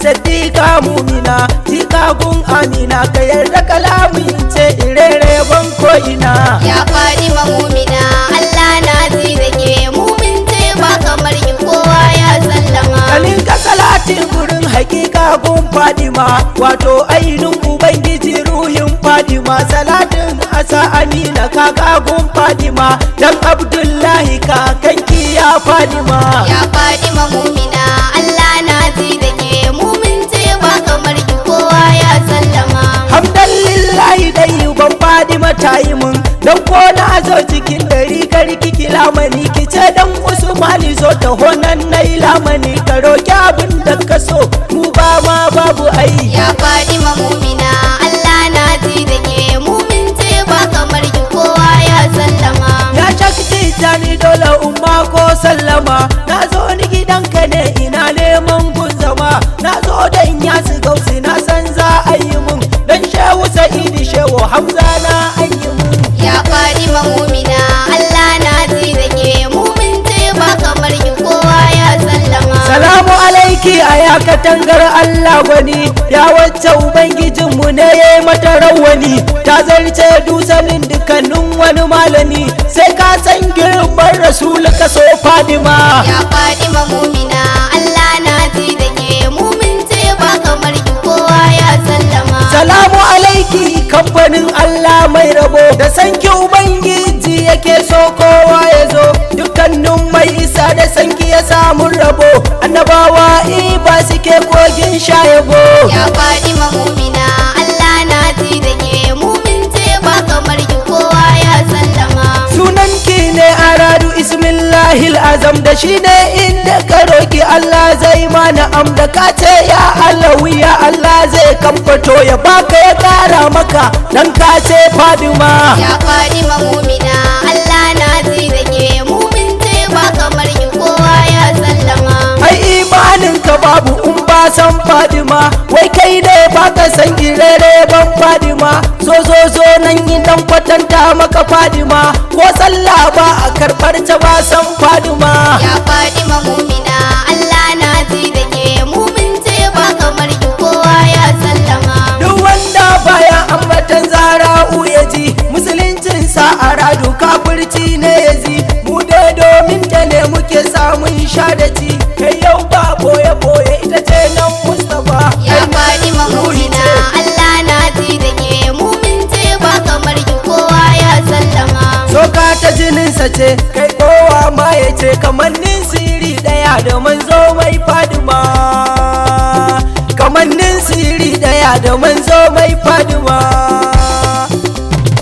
Siddiqa mumina jikagun amina ka yarda kalamu ce irere ban ko ina Ya Fatima mumina Allah na ji da ke mumin ce ba kamar ki kowa ya sallama kalin ka salatin gurin hakika gun Fadima wato ainihin ubangiji ruhin Fadima salatin asa amina kaka gun Fadima dan Abdullahi kakanki ya Fadima Ya Fatima mumina Allah na ji da ke mumin ce ba kamar ki kowa ya sallama hamdallillahi dai ban Fadima ta yi mun dan ko na zo cikin dari karki kilamani kice dan Usmani zo ta honan nayi lamani ka roki abin da ka so mu ba ma babu ai Ya Fatima mumina Allah na ji da ke mumin ce ba kamar ki kowa ya sallama ya shakti tani dole umma ko sallama na zo ni gidanka ne ina neman gun zama na zo da in ya su gausi na san za a yi mun dan shehu sa'idi shehu hamza na an yi mun Ya Fatima mumina Allah na ji da ke mumin ce ba kamar ki kowa ya sallama salamu alaiki a ya katangar Allah gwani ya wacce ubangijinmu ne ya yi mata rawani ta zarce dusanin dukkanin wani malami sai ka san girman rasul ka so Fadima Ya Fatima mumina Allah na ji da ke mumin ce ba kamar ki kowa ya sallama salamu alaiki kamfanin Allah mai rabo da sanki ubangiji yake so kowa ya zo dukkanin mai isa da sanki ya samu rabo annabawa ba suke kogin shayabo Ya Fatima mumina Allah na ji da ke mumin ce ba kamar ki kowa ya sallama sunanki ne aradu ismillahil azam da shi ne inda ka roki Allah zai mana amda ka ce ya Allawi ya Allah zai kamfato ya baka ya kara maka dan ka ce Fadima Ya Fatima mumina Allah na ji da ke mumin ce ba kamar ki kowa ya sallama ai imanin ka babu in ba san Fadima wai kai ne baka san girere ban Fadima zo nan idan kwatanta maka Fadima ko sallah ba a karbar ta ba san Fadima Ya Fatima mumina Allah na ji da ke mumin ce ba kamar ki kowa ya sallama duk wanda baya ambatan zara'u ya ji musuluncin sa a radu kafirci ne ya ji mu dai domin ta ne muke samun shadaci kai yau ba boye boye ita ce nan Mustapha Ya Fatima mumina Allah na ji da ke mumin ce ba kamar ki kowa ya sallama soka ta jininsa ce kai kowa ma ya ce kamannin siri daya da manzo mai Fadima kamannin siri daya da manzo mai Fadima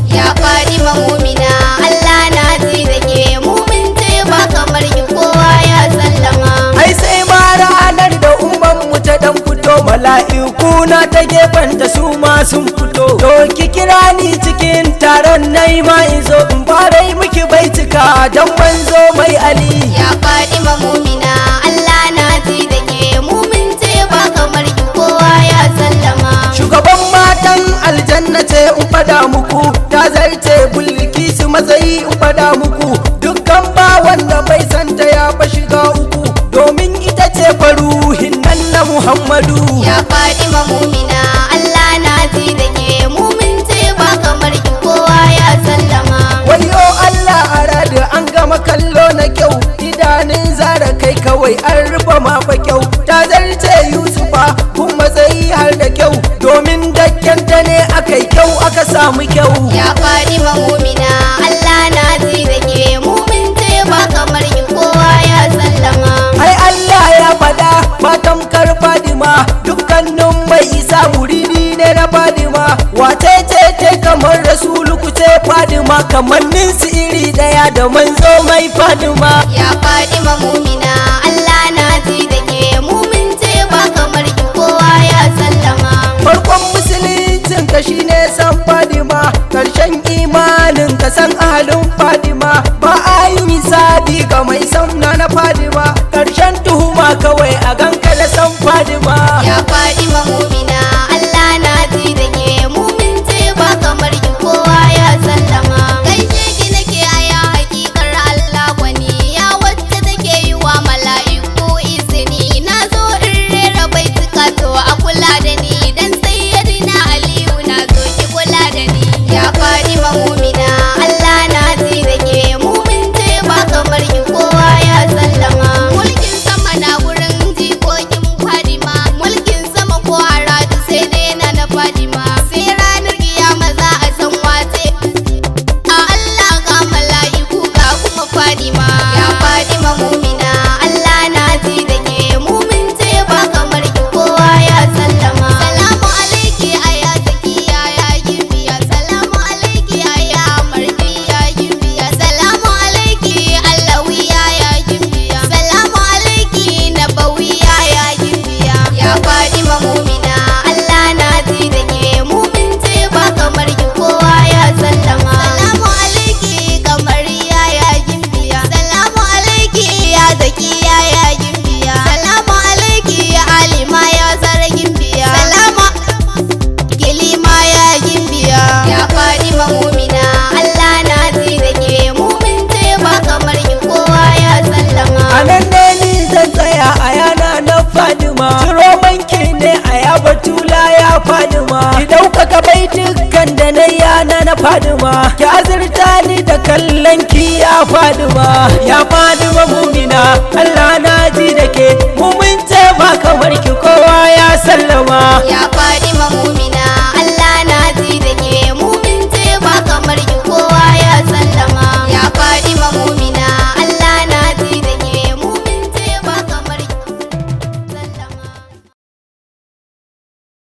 Ya Fatima mumina Allah na ji da ke mumin ce ba kamar ki kowa ya sallama ai sai ma ranar da umman mu ta dan fito mala'iku na ta gefanta su ma sun fito to ki kira ni cikin taron nai ma in zo in fara yi miki baitika dan manzo mai Ali Ya Fatima mumina Allah na ji da ke mumin ce ba kamar ki kowa ya sallama shugaban matan aljanna ce in fada muku ta zarce bulki su matsayi in fada muku dukkan ba wanda bai santa ya ba shiga uku domin ita ce faruhin nan na Muhammadu Ya Fatima mumina Allah na ji da ke mumin ce ba kamar ki kowa ya sallama wayo Allah a radu an gama kallo na kyau idanun zara kai kawai an rufe mafa kyau ta zarce Yusufa kun matsayi har da kyau domin dakkenta ne akai kyau aka samu kyau Ya Fatima mumina Allah na ji da ke mumin ce ba kamar ki kowa ya sallama ai Allah ya faɗa fatan kar Fadima dukkanin mai isa muridi ne na Fadima wace ce kamar rasulu ku ce Fadima kamannin su iri daya da manzo mai Fadima Ya Fatima mumina Allah na ji da ke mumin ce ba kamar ki kowa ya sallama farkon musuluncin ka shine san Fadima karshen imanin ka san ahalin Fadima ba a yi misali ga mai san na Fadima karshen tuhuma kawai a ganka da san Fadima Ya Fatima mumina Allah na ji da ke mumin ce ba kamar ki kowa ya sallama gaishe ki nake aya hakikar Allah gwani ya wacce take yi wa mala'iku izini na zo in rera baituka to ya Fadima, ki ɗaukaka baitukan da na yana na Fadima, ki azurta ni da kallon ki ya Fadima. Ya Fadima mumina Allah na ji da ke, mu mun ce ba kamar ki kowa ya sallama. Ya Fadima mumina